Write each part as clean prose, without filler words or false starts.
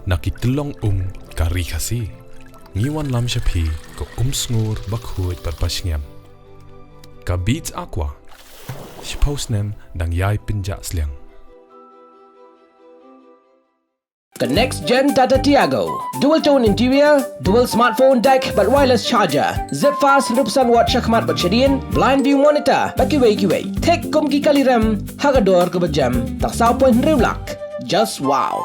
Nakitlong ka Ri Khasi. Ngiwan lam shapi ko sngur bakhuit parpashngam. Ka beats aqua. Shpausnem dang yai pinja sliang. The next gen Tata Tiago. Dual tone interior, dual smartphone deck but wireless charger. Zip fast 100% watt shakmat batterian, blind view monitor. Bakiway. Tek kum ki kaliram, hagador ke bejam. Tak saw point lak. Just wow.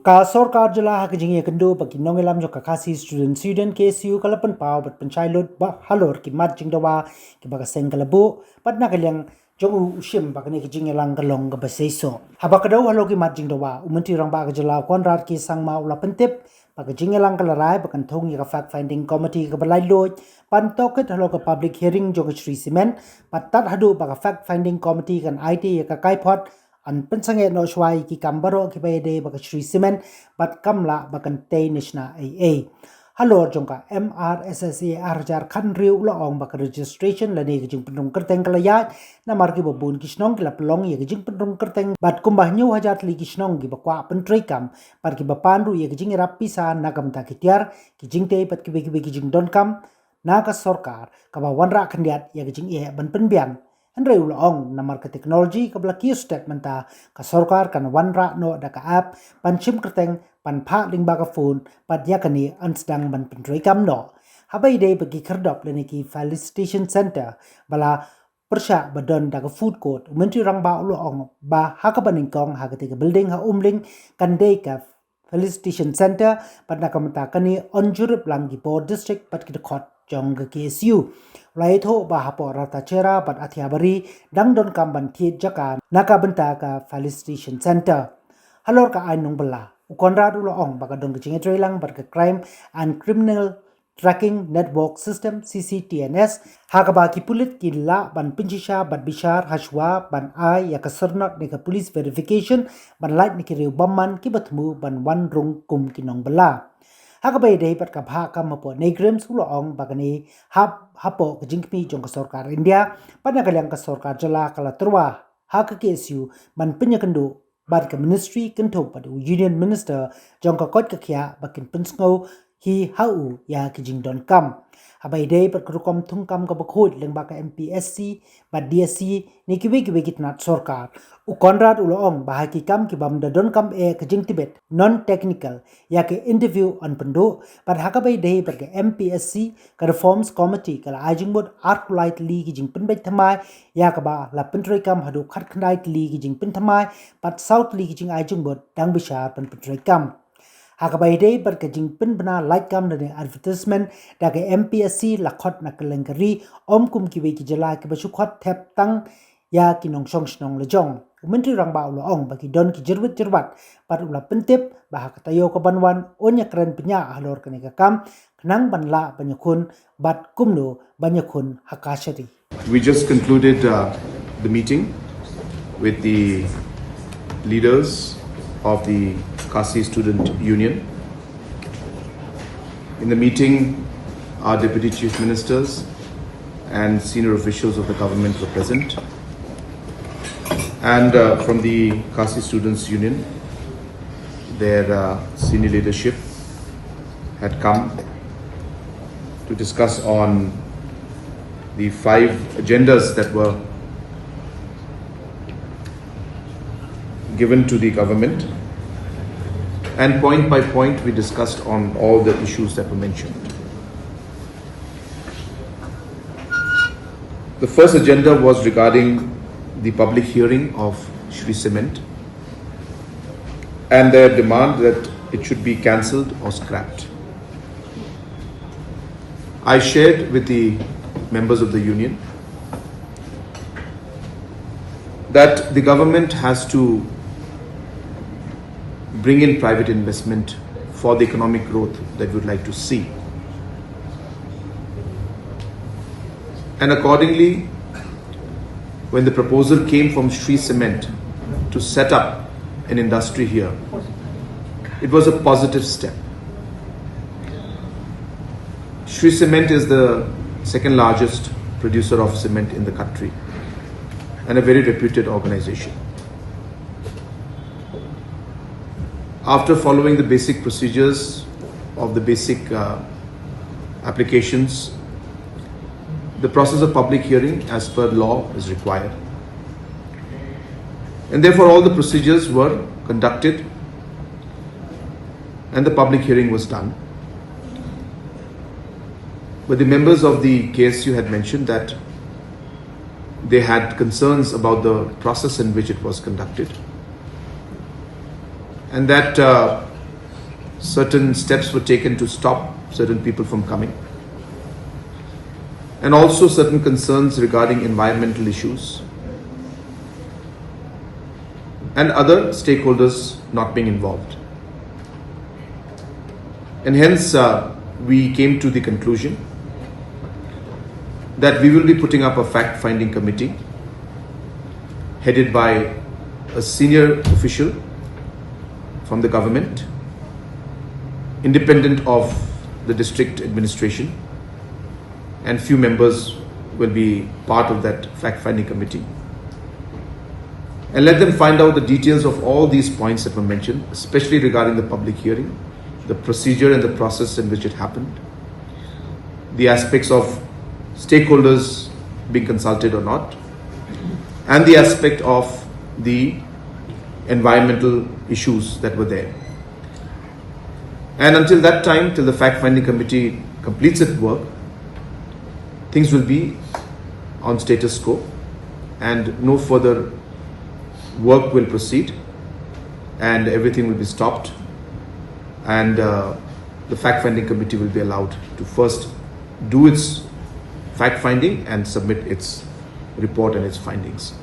Ka sorkar jylla hak jingi kendo bagi nongelam jo ka Khasi student KSU kalapan pau bat Pynshai lot ba halor ki mat jing Dawa ki baga seng kalabu pat na kalyang jong ushim bakani ki jingi lang kalong ka baseso haba kadau halo ki mat jing Dawa umanti rang ba ka jylla konrad ki sang ma ula pentip baga jingi lang kalarai bakan thong ka fact finding committee ka balai lot pan toket halo ka public hearing jo ka Shree cement pat tat hadu baga fact finding committee kan IT ka kai pot an Pynsangeh no Shwa ki Baroh ki bayade baka Shree cement bat kamla bakan tay nishna AA halor jongka MRSSA arjar khan riu laong baka registration lani ki jing penrong kerteng kalaya na marki babun kisnong ki lapelong ye ki jing penrong kerteng bat kumbah nyu hajar li kisnong ki bakwa pentrai kam par ki bapanru ye ki jing rapisa nakam ta kitiar ki Jingtrei pat ki jing don kam na ka sorkar ka ba wanra khandiat ye ki jing e ban penbian Andre ulong namar ke teknologi ke belaki statement ta ka sorkar kan wanra no da ka app pan chim kerteng pan pha ling ba ka phone pat ya kani an sedang ban pentrai kam no habai dei bagi kerdop leni ki Facilitation center bala persya badon da ka food court menteri rang ba ulong ba ha ka baning kong ha ka te building ha umling kan dei ka Facilitation center pat na kamta kani onjurip lang ki board district pat ki khot jong ka KSU Laitho bahapo rata cera pat athiabari dang don kamban thi jaka naka benta ka Facilitation center halor ka ainung bala ukonrad ulong baka dong Jingtrei lang bar ka crime and criminal tracking network system CCTNS hakaba ki pulit ki la ban Pynshai bat bishar hashwa ban ai ya kasernot ni ka police verification ban light ni ki riu bamman ki batmu ban wan rung kum kinong bala hakabai dei pat ka bha kam po negram sulong bagani hapo ka jingpi jong ka sorkar India pada kalyang ka sorkar jylla kala terwa hak KSU ban penyakendu bad ka ministry kento pada union minister jong ka kot ka khya bakin Pynsangeh hi hau ya ki jing don kam habai dei pat krukom thung kam ka bakhod leng ba ka MPSC bad DSC ni kiwe kitnat sorkar u konrad ulong bahaki kam ki bam da don kam e ka jing tibet non technical ya ke interview on pendo but hakabai dei pat ka MPSC ka reforms committee kala ajing bod arculite li ki jing penbai thamai ya ka ba la pentrai kam hadu khat khandai li ki jing pen thamai pat south li ki jing ajing bod dang bishar pen pentrai kam hakabai dei bar ka jing pen bana light kam da advertisement da ka MPSC lakhot na kalengari kum ki we ki jylla ki basu khot thep tang ya ki nong song snong le jong menteri rang ba ulong bagi don ki jirwat par ula pentip bah katayo ko banwan onya kren penya halor kani ka kam knang banla banyakun bat kumno banyakun hakashari. We just concluded the meeting with the leaders of the Khasi Student Union. In the meeting, our Deputy Chief Ministers and senior officials of the government were present. And from the Khasi Students Union, their senior leadership had come to discuss on the 5 agendas that were given to the government. And point by point, we discussed on all the issues that were mentioned. The first agenda was regarding the public hearing of Shree cement and their demand that it should be cancelled or scrapped. I shared with the members of the union that the government has to bring in private investment for the economic growth that we would like to see. And accordingly, when the proposal came from Shree Cement to set up an industry here, it was a positive step. Shree Cement is the second largest producer of cement in the country and a very reputed organization. after following the basic procedures of the basic applications, the process of public hearing as per law is required. And therefore all the procedures were conducted and the public hearing was done. But the members of the KSU had mentioned that they had concerns about the process in which it was conducted, and that certain steps were taken to stop certain people from coming, and also certain concerns regarding environmental issues and other stakeholders not being involved. And hence we came to the conclusion that we will be putting up a fact-finding committee headed by a senior official from the government, independent of the district administration, and few members will be part of that fact-finding committee, and let them find out the details of all these points that were mentioned, especially regarding the public hearing, the procedure and the process in which it happened, the aspects of stakeholders being consulted or not, and the aspect of the environmental issues that were there. And until that time, till the fact-finding committee completes its work, things will be on status quo and no further work will proceed, and everything will be stopped, and the fact-finding committee will be allowed to first do its fact-finding and submit its report and its findings.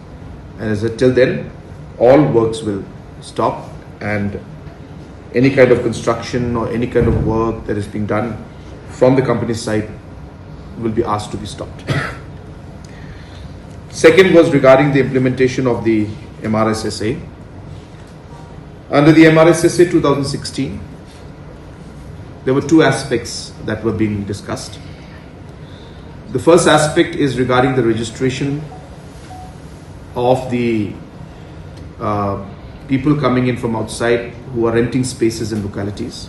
And as till then, all works will stop, and any kind of construction or any kind of work that is being done from the company's side will be asked to be stopped. Second was regarding the implementation of the MRSSA. Under the MRSSA 2016, there were two aspects that were being discussed. The first aspect is regarding the registration of the people coming in from outside who are renting spaces in localities.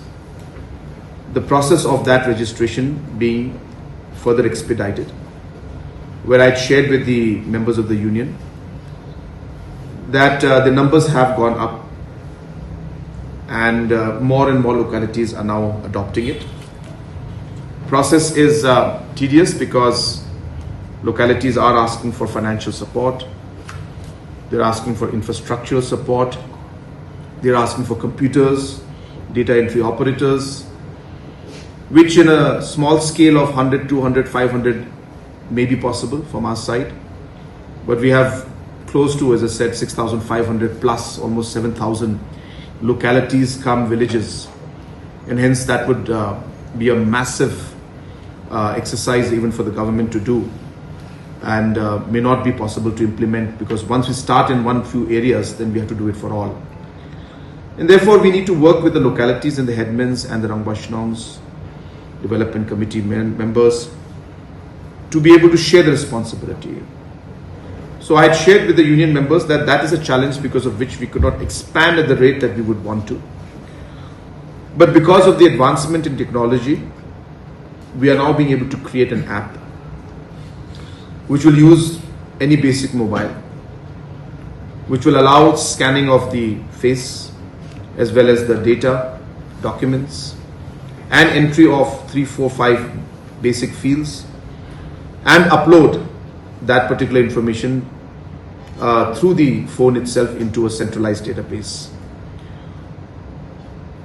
The process of that registration being further expedited, where I had shared with the members of the union that the numbers have gone up, and more localities are now adopting it. Process is tedious because localities are asking for financial support, they're asking for infrastructural support, they're asking for computers, data entry operators, which in a small scale of 100, 200, 500 may be possible from our side. But we have close to, as I said, 6,500 plus, almost 7,000 localities come villages. And hence that would be a massive exercise even for the government to do, and may not be possible to implement, because once we start in one few areas, then we have to do it for all. And therefore we need to work with the localities and the headmans and the Rangbashnongs development committee members to be able to share the responsibility. So I had shared with the union members that that is a challenge because of which we could not expand at the rate that we would want to. But because of the advancement in technology, we are now being able to create an app which will use any basic mobile, which will allow scanning of the face as well as the data, documents, and entry of 3, 4, 5 basic fields, and upload that particular information through the phone itself into a centralized database.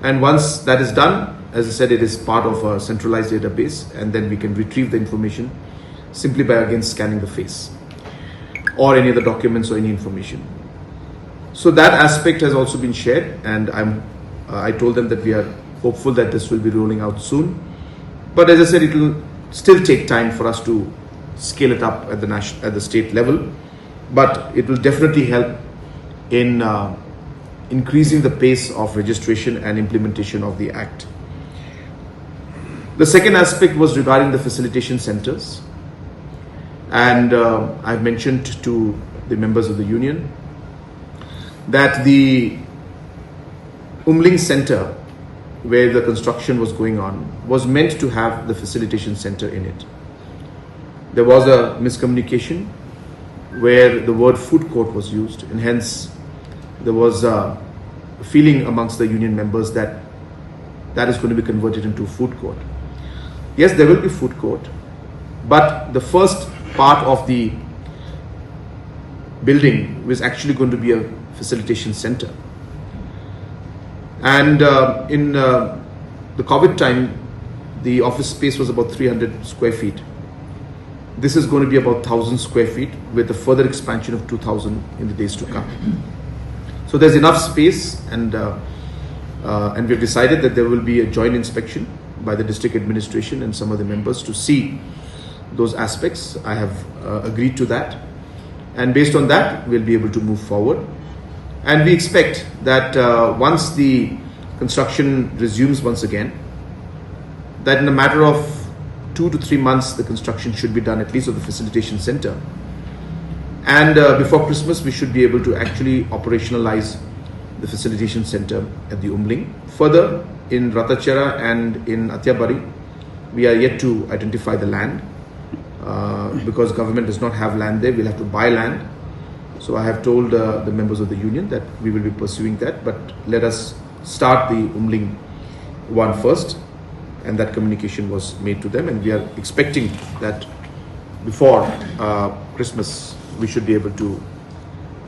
And once that is done, as I said, it is part of a centralized database, and then we can retrieve the information simply by again scanning the face or any other documents or any information. So that aspect has also been shared, and I told them that we are hopeful that this will be rolling out soon. But as I said, it will still take time for us to scale it up at the state level, but it will definitely help in increasing the pace of registration and implementation of the Act. The second aspect was regarding the facilitation centers, and I've mentioned to the members of the union that the Umling Center, where the construction was going on, was meant to have the facilitation center in it. There was a miscommunication where the word food court was used, and hence there was a feeling amongst the union members that that is going to be converted into a food court. Yes, there will be food court, but the first part of the building was actually going to be a facilitation center. And in the COVID time, the office space was about 300 square feet. This is going to be about 1,000 square feet with a further expansion of 2,000 in the days to come. So there's enough space, and we've decided that there will be a joint inspection by the district administration and some of the members to see those aspects. I have agreed to that, and based on that we'll be able to move forward. And we expect that once the construction resumes once again, that in a matter of 2 to 3 months the construction should be done, at least of the facilitation center. And before Christmas we should be able to actually operationalize the facilitation center at the Umling. Further, in Ratachera and in Atyabari, we are yet to identify the land because government does not have land there. We'll have to buy land. So I have told the members of the union that we will be pursuing that, but let us start the Umling one first, and that communication was made to them, and we are expecting that before Christmas we should be able to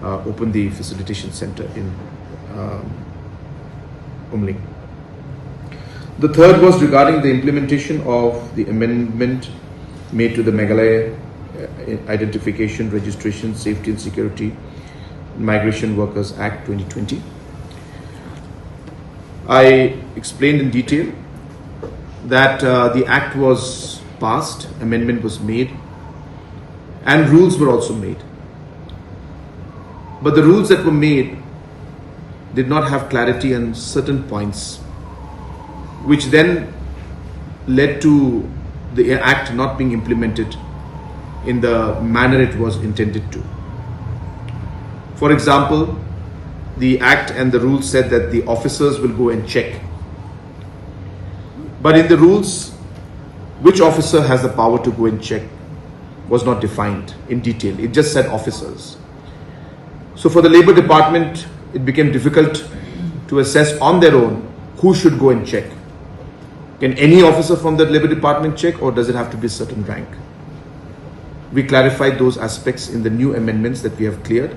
open the facilitation center in Umling. The third was regarding the implementation of the amendment made to the Meghalaya Identification, Registration, Safety and Security Migration Workers Act 2020. I explained in detail that the act was passed, amendment was made, and rules were also made. But the rules that were made did not have clarity on certain points, which then led to the act not being implemented in the manner it was intended to. For example, the act and the rules said that the officers will go and check. But in the rules, which officer has the power to go and check was not defined in detail. It just said officers. So for the Labour Department, it became difficult to assess on their own who should go and check. Can any officer from the Labour Department check, or does it have to be a certain rank? We clarified those aspects in the new amendments that we have cleared.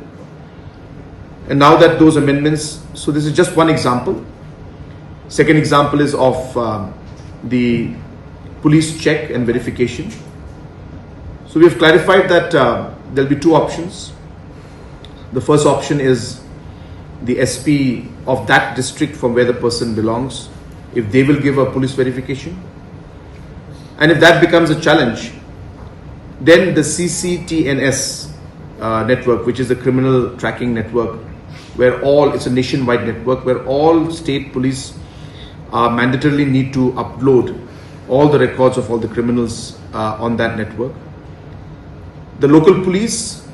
And now that those amendments, so this is just one example. Second example is of the police check and verification. So we have clarified that there will be two options. The first option is the SP of that district from where the person belongs, if they will give a police verification. And if that becomes a challenge, then the CCTNS network, which is the criminal tracking network, where it's a nationwide network where all state police mandatorily need to upload all the records of all the criminals on that network. The local police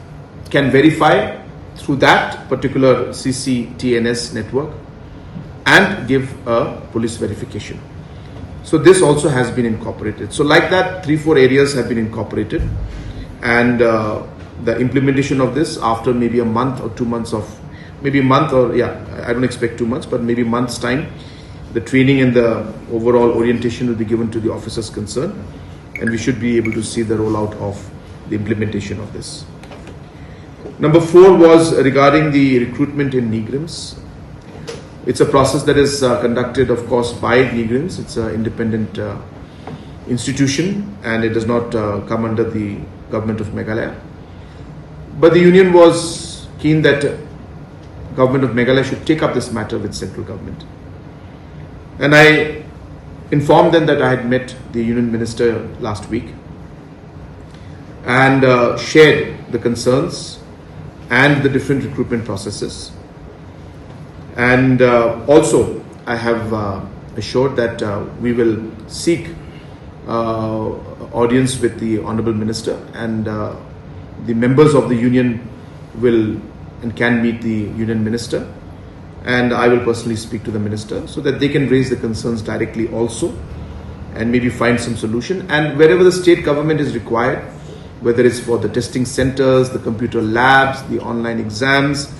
can verify through that particular CCTNS network and give a police verification. So this also has been incorporated. So like that, 3-4 areas have been incorporated, and the implementation of this after maybe a month or 2 months of, maybe a month, or I don't expect 2 months, but maybe a month's time, the training and the overall orientation will be given to the officers concerned, and we should be able to see the rollout of the implementation of this. Number 4 was regarding the recruitment in NIGRIMS. It's a process that is conducted, of course, by NIGRIMS. It's an independent institution, and it does not come under the government of Meghalaya. But the union was keen that government of Meghalaya should take up this matter with central government. And I informed them that I had met the union minister last week and shared the concerns and the different recruitment processes. And also I have assured that we will seek audience with the Honourable Minister, and the members of the union will and can meet the Union Minister, and I will personally speak to the minister so that they can raise the concerns directly also and maybe find some solution. And wherever the state government is required, whether it's for the testing centers, the computer labs, the online exams,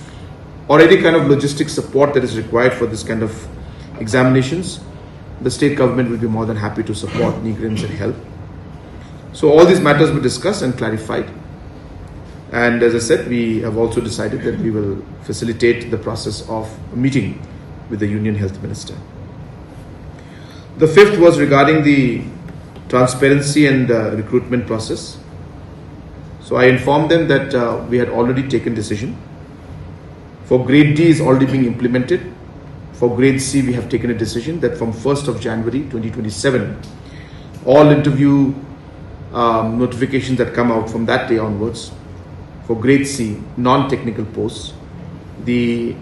or any kind of logistic support that is required for this kind of examinations, the state government will be more than happy to support Negrins and help. So all these matters were discussed and clarified. And as I said, we have also decided that we will facilitate the process of a meeting with the Union Health Minister. The fifth was regarding the transparency and recruitment process. So I informed them that we had already taken decision. For grade D is already being implemented. For grade C, we have taken a decision that from 1st of January 2027, all interview notifications that come out from that day onwards, for grade C, non-technical posts, the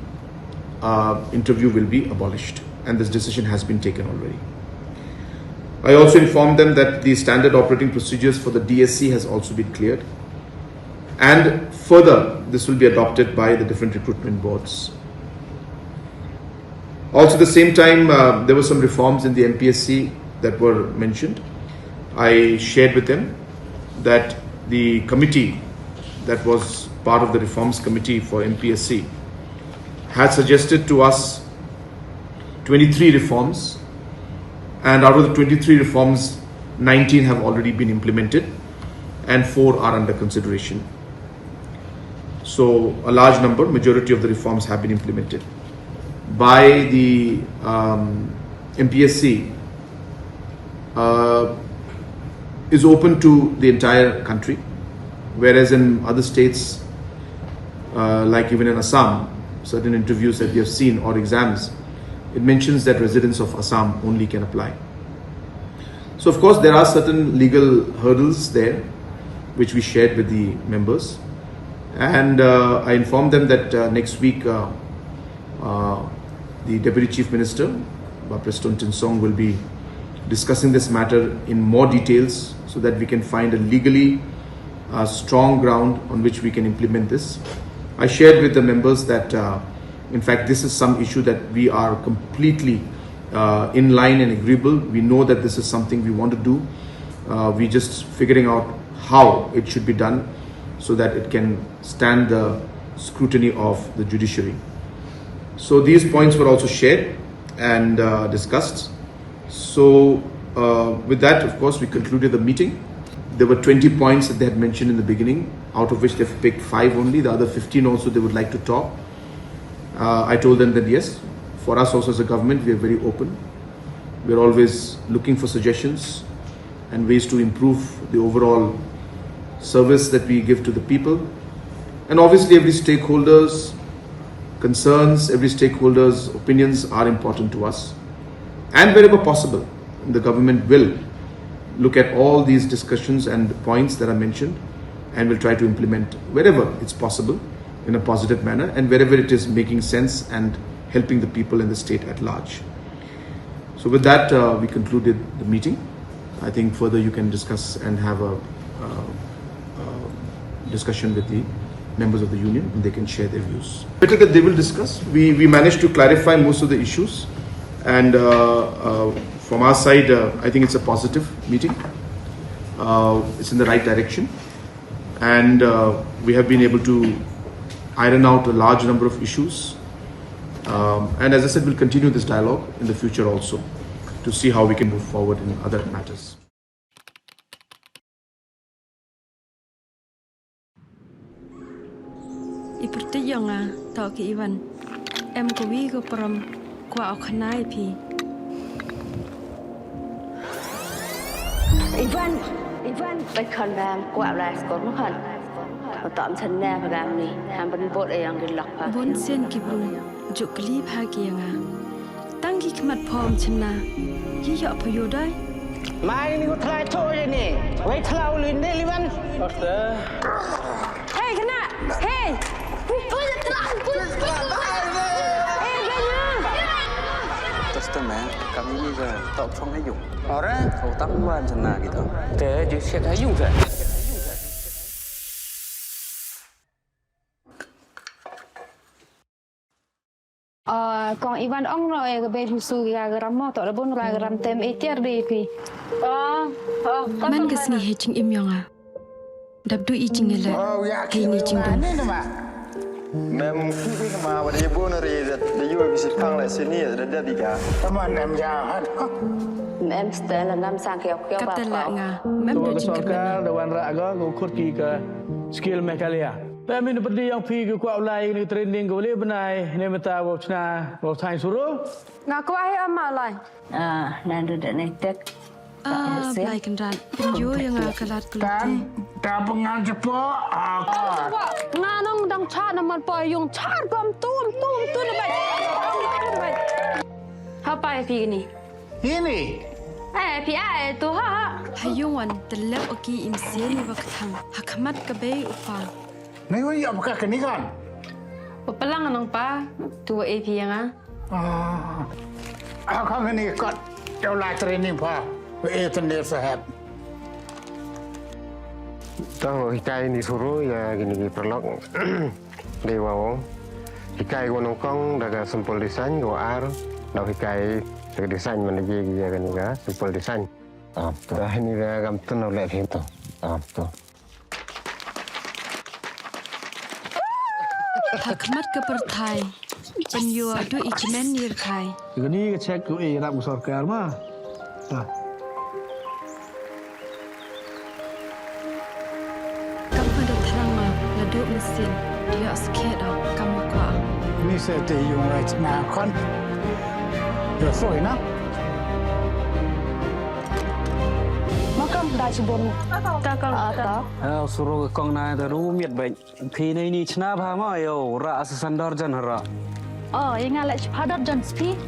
interview will be abolished, and this decision has been taken already. I also informed them that the standard operating procedures for the DSC has also been cleared, and further this will be adopted by the different recruitment boards. Also at the same time, there were some reforms in the MPSC that were mentioned. I shared with them that the committee that was part of the reforms committee for MPSC had suggested to us 23 reforms, and out of the 23 reforms, 19 have already been implemented and 4 are under consideration. So a large number, majority of the reforms have been implemented. By the MPSC is open to the entire country, whereas in other states, like even in Assam, certain interviews that we have seen or exams, it mentions that residents of Assam only can apply. So of course there are certain legal hurdles there, which we shared with the members, and I informed them that next week the Deputy Chief Minister, President Pynsangeh, will be discussing this matter in more details so that we can find a legally strong ground on which we can implement this. I shared with the members that in fact this is some issue that we are completely in line and agreeable. We know that this is something we want to do. We're just figuring out how it should be done so that it can stand the scrutiny of the judiciary. So these points were also shared and discussed. So with that, of course, we concluded the meeting. There were 20 points that they had mentioned in the beginning, out of which they've picked 5 only. The other 15 also they would like to talk. I told them that yes, for us also as a government, we are very open. We are always looking for suggestions and ways to improve the overall service that we give to the people. And obviously every stakeholder's concerns, every stakeholder's opinions are important to us. And wherever possible, the government will look at all these discussions and points that are mentioned and will try to implement wherever it's possible in a positive manner and wherever it is making sense and helping the people in the state at large. So with that, we concluded the meeting. I think further you can discuss and have a discussion with the members of the union and they can share their views. Better that they will discuss. We managed to clarify most of the issues, and from our side, I think it's a positive meeting. It's in the right direction, and we have been able to iron out a large number of issues. And as I said, we'll continue this dialogue in the future also to see how we can move forward in other matters. Iperti jonga tau ki Iwan, em ko wi ko pram kwa o khanai pi. Ivan,ไปคอนแบมกว่าแลสกอนมั้งคันเขาตอมฉันแน่พะกามนี่ทำเป็นโบดเองกินหลักพะ Bon sen ki bru, juk li pha ki nga. Tang ki khmat phom chna, yi yo pho yo dai. มานี่ก็ทลายโทษเลยนี่ไว้ทลาวลินได้ลิวัน Hey, kena! Hey! Punya terang! Punya terang! Hey, kena! Testament kami bây giờ tạo phong hay dùng. เอาละ Khẩu tắm quan chân là gì đó. แต่จะเสียให้ยุ่งเถอะ Oi, còn Ivan ông rồi cái bên su gà gram mò tọt bún gà gram tem etiar đi phi Man gas ni heching im yonga. Dap du i jingela. Kay ni jingdong. Mem kiki kema pada ibu nari dia juga bisa pang lah sini ada dia tiga. Teman em jahat. em sẽ là năm sang kêu kêu Kap bà tala cậu nga. Mem du jingkat bana. Dewan raga ko khut ki ke skill Meghalaya. Tapi ni perdi yang pi ke kuat ulai ni training ko boleh benai ni mata wo chna wo thai suruh. ngà có ai mà lại đang được này tết Ah, blai kan ran. Penyo yang akalat kulute. Tak pengal cepat. ngà nong đang chat nằm mặt bòi dùng chat gom tum là vậy hấp bài phi này Ini. phi ai tu ha Hayungan telap oki im siani waktang. Hakamat kabe upa. Ni ko iya buka kini kan. pelang nong pa tu AP yang Kau ni kot kau lah training pa. Tenir sahab. Tahu hikai ni suruh ya gini perlok dewa. Hikai ko nongkong daga simple design ko ar. Dah hikai daga design mana je dia kan juga simple design. Tu ini dah gam tu nak lihat itu. Tu. Hakamat ka perthai. Penyo adu ikimen nir khai. Ini cek ko rap sarkar mah. Kamu dah terang ma laduk mesin. Dia sikit dah kamu kuat. Ni saya yung right now kon. Dia foi na. makam dah sebelum Ayo suruh ke kong na taru miat baik. Pi ni cina apa ma yo ra asasandar jan hara. yang ngalak padat dan spi